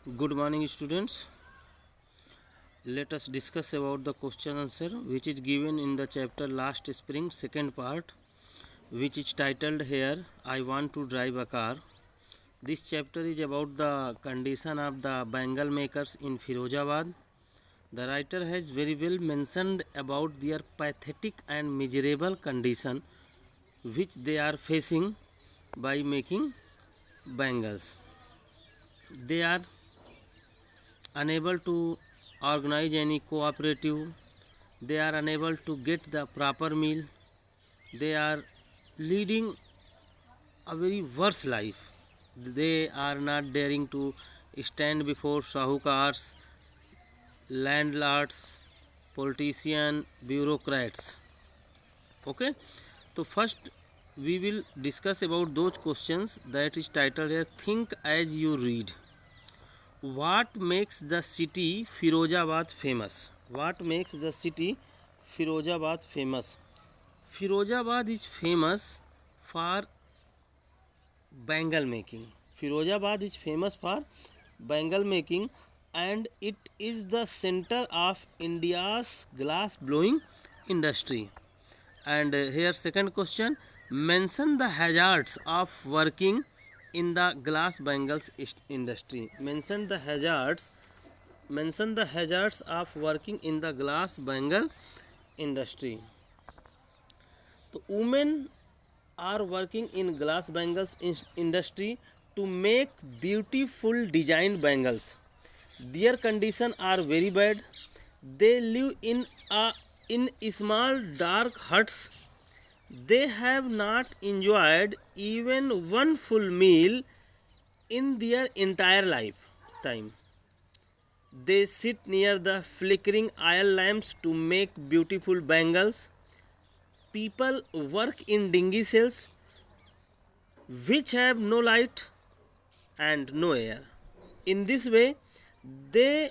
Good morning, students. Let us discuss about the question answer which is given in the chapter last spring second part, which is titled here I want to drive a car. This chapter is about the condition of the bangle makers in Firozabad. The writer has very well mentioned about their pathetic and miserable condition which they are facing by making bangles. They are unable to organize any cooperative, they are unable to get the proper meal, they are leading a very worse life. They are not daring to stand before sahukars, landlords, politicians, bureaucrats. Okay, so first we will discuss about those questions that is titled here think as you read. What makes the city Firozabad famous? What makes the city Firozabad famous? Firozabad is famous for bangle making. Firozabad is famous for bangle making and it is the center of India's glass blowing industry. And here second question, mention the hazards of working in the glass bangles industry. Mention the hazards of working in the glass bangle industry. So women are working in glass bangles industry to make beautiful design bangles. Their conditions are very bad. They live in small dark huts. They have not enjoyed even one full meal in their entire lifetime. They sit near the flickering oil lamps to make beautiful bangles. People work in dinghy cells which have no light and no air. In this way, they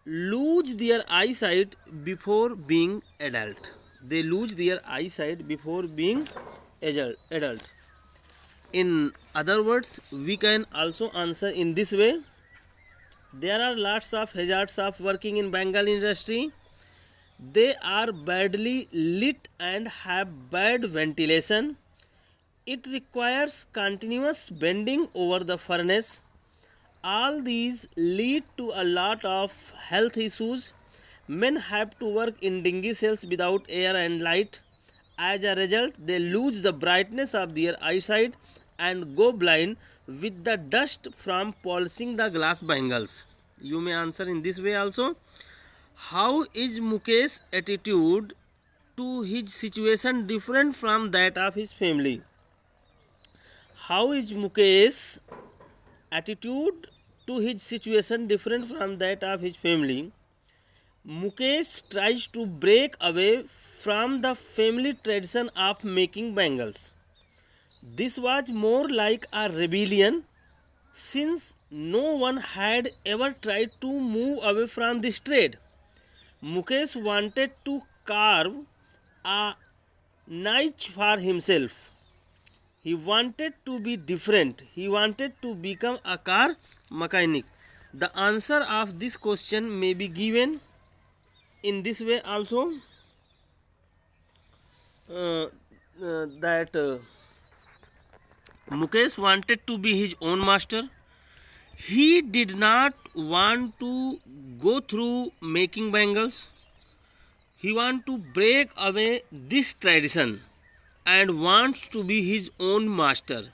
lose their eyesight before being adult. They lose their eyesight before being adult. In other words, we can also answer in this way. There are lots of hazards of working in bangle industry. They are badly lit and have bad ventilation. It requires continuous bending over the furnace. All these lead to a lot of health issues. Men have to work in dinghy cells without air and light. As a result, they lose the brightness of their eyesight and go blind with the dust from polishing the glass bangles. You may answer in this way also. How is Mukesh's attitude to his situation different from that of his family? How is Mukesh's attitude to his situation different from that of his family? Mukesh tries to break away from the family tradition of making bangles. This was more like a rebellion since no one had ever tried to move away from this trade. Mukesh wanted to carve a niche for himself. He wanted to be different. He wanted to become a car mechanic. The answer of this question may be given in this way also, that Mukesh wanted to be his own master. He did not want to go through making bangles. He wants to break away this tradition and wants to be his own master.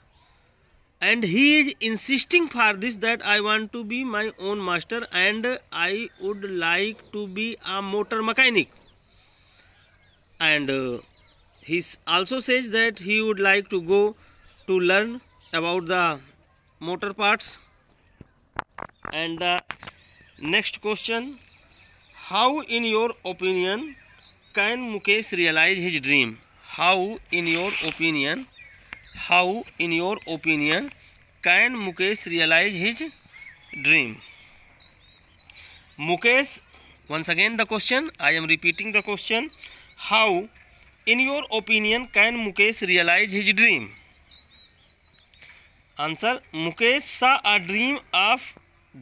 And he is insisting for this that I want to be my own master and I would like to be a motor mechanic. And he also says that he would like to go to learn about the motor parts. And the next question, how in your opinion can Mukesh realize his dream? How in your opinion can Mukesh realize his dream? Mukesh, once again the question, I am repeating the question, how in your opinion can Mukesh realize his dream? Answer: Mukesh saw a dream of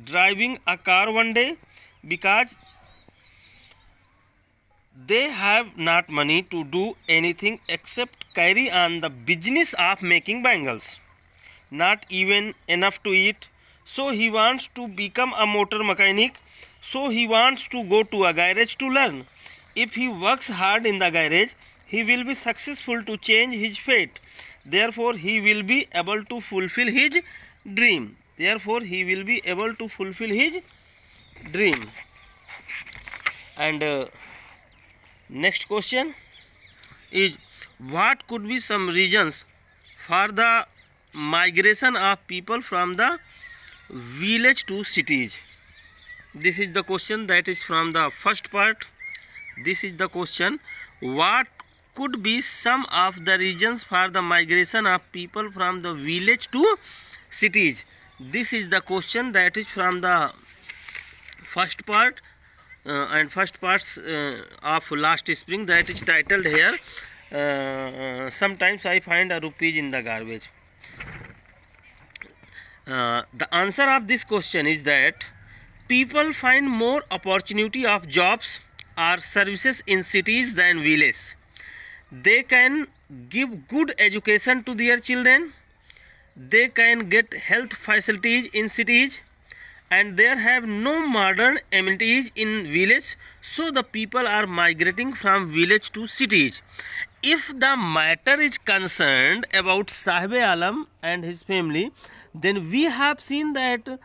driving a car one day because they have not money to do anything except carry on the business of making bangles. Not even enough to eat. So he wants to become a motor mechanic. So he wants to go to a garage to learn. If he works hard in the garage, he will be successful to change his fate. Therefore, he will be able to fulfill his dream. Therefore, he will be able to fulfill his dream. And next question is, what could be some reasons for the migration of people from the village to cities? This is the question that is from the first part. This is the question: what could be some of the reasons for the migration of people from the village to cities? This is the question that is from the first part. And first parts of last spring, that is titled here, sometimes I find a rupees in the garbage. The answer of this question is that people find more opportunity of jobs or services in cities than villages. They can give good education to their children. They can get health facilities in cities, and there have no modern amenities in village, so the people are migrating from village to cities. If the matter is concerned about Sahib Alam and his family, then we have seen that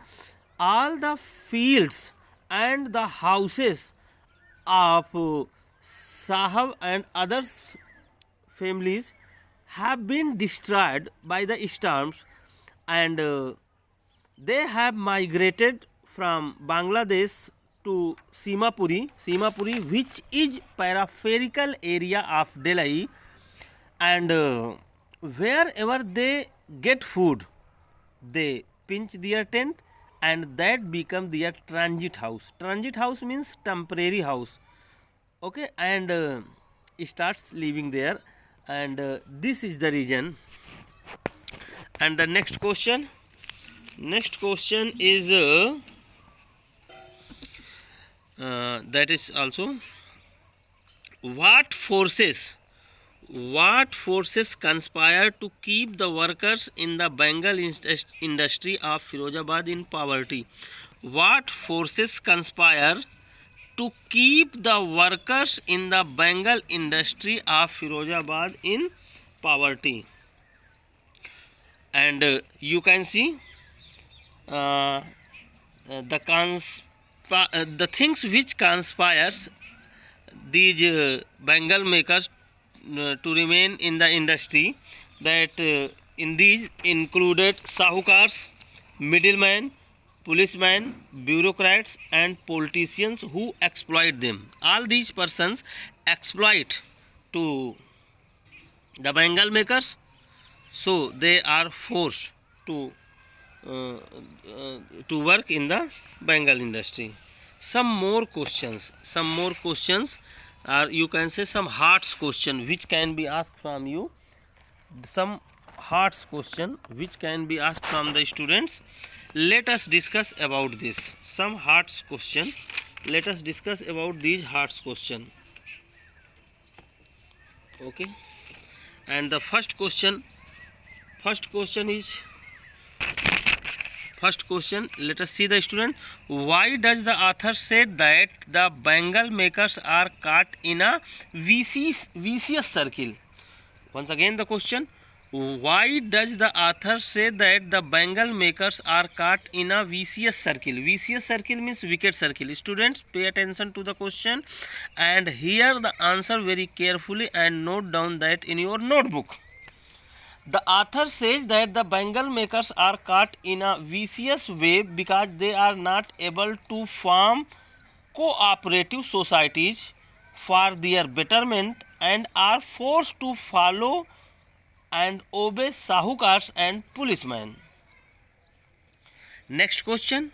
all the fields and the houses of Sahib and others families have been destroyed by the storms, and they have migrated from Bangladesh to Simapuri, which is peripheral area of Delhi, and wherever they get food, they pitch their tent, and that become their transit house. Transit house means temporary house. Okay, and starts living there, and this is the reason. And the next question is that is also, what forces conspire to keep the workers in the Bengal industry of Firozabad in poverty? What forces conspire to keep the workers in the Bengal industry of Firozabad in poverty? And you can see the things which conspires these Bengal makers to remain in the industry, that in these included sahukars, middlemen, policemen, bureaucrats and politicians who exploit them. All these persons exploit to the Bengal makers, so they are forced to work in the Bengal industry. Some more questions, or you can say some hearts question which can be asked from you. Some hearts question which can be asked from the students. Let us discuss about this. Some hearts question. Let us discuss about these hearts question. Okay. And the first question is, let us see the student. Why does the author say that the Bengal makers are caught in a vicious circle? Once again the question, why does the author say that the Bengal makers are caught in a vicious circle? Vicious circle means wicked circle. Students, pay attention to the question and hear the answer very carefully and note down that in your notebook. The author says that the Bengal makers are caught in a vicious way because they are not able to form cooperative societies for their betterment and are forced to follow and obey sahukars and policemen. Next question.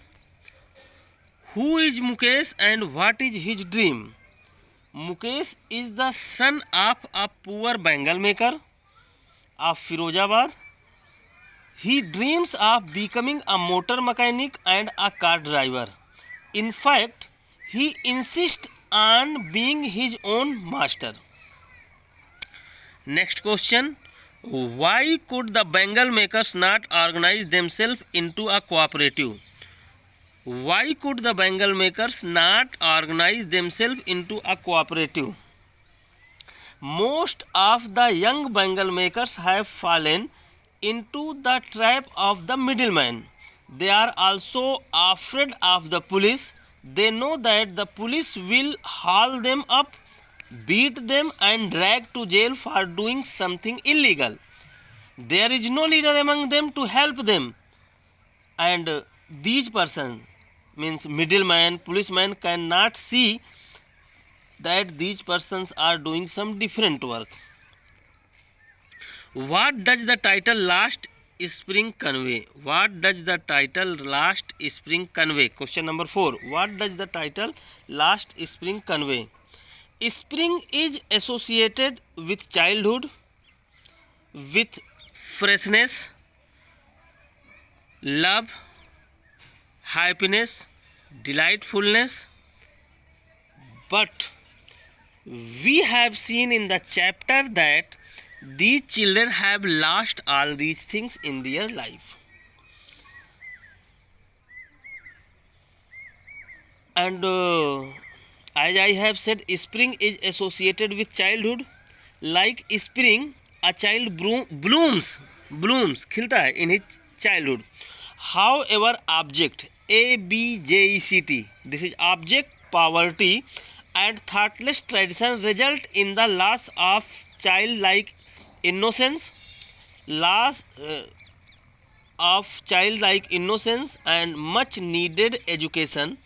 Who is Mukesh and what is his dream? Mukesh is the son of a poor Bengal maker of Firozabad. He dreams of becoming a motor mechanic and a car driver. In fact, he insists on being his own master. Next question. Why could the bangle makers not organize themselves into a cooperative? Why could the bangle makers not organize themselves into a cooperative? Most of the young bangle makers have fallen into the trap of the middleman. They are also afraid of the police. They know that the police will haul them up, beat them and drag to jail for doing something illegal. There is no leader among them to help them, and these persons, means middleman, policeman, cannot see that these persons are doing some different work. What does the title Last Spring convey? What does the title Last Spring convey? Question number 4. What does the title Last Spring convey? Spring is associated with childhood, with freshness, love, happiness, delightfulness. But we have seen in the chapter that these children have lost all these things in their life. And as I have said, spring is associated with childhood. Like spring, a child blooms, खिलता है in his childhood. However, object ABJECT, this is object poverty and thoughtless tradition result in the loss of childlike innocence, loss of childlike innocence and much needed education.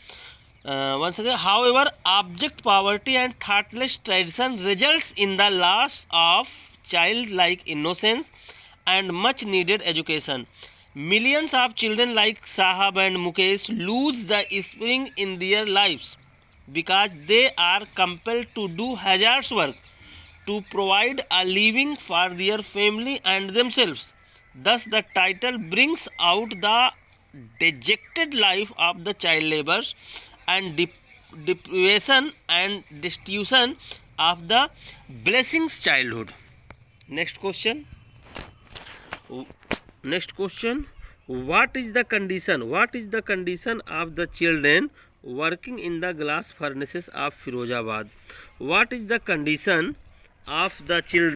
Once again, however, object poverty and thoughtless tradition results in the loss of childlike innocence and much needed education. Millions of children like Sahab and Mukesh lose the spring in their lives because they are compelled to do hazardous work to provide a living for their family and themselves. Thus, the title brings out the dejected life of the child laborers and deprivation and destitution of the blessings childhood. Next question. What is the condition? What is the condition of the children working in the glass furnaces of Firozabad? What is the condition of the children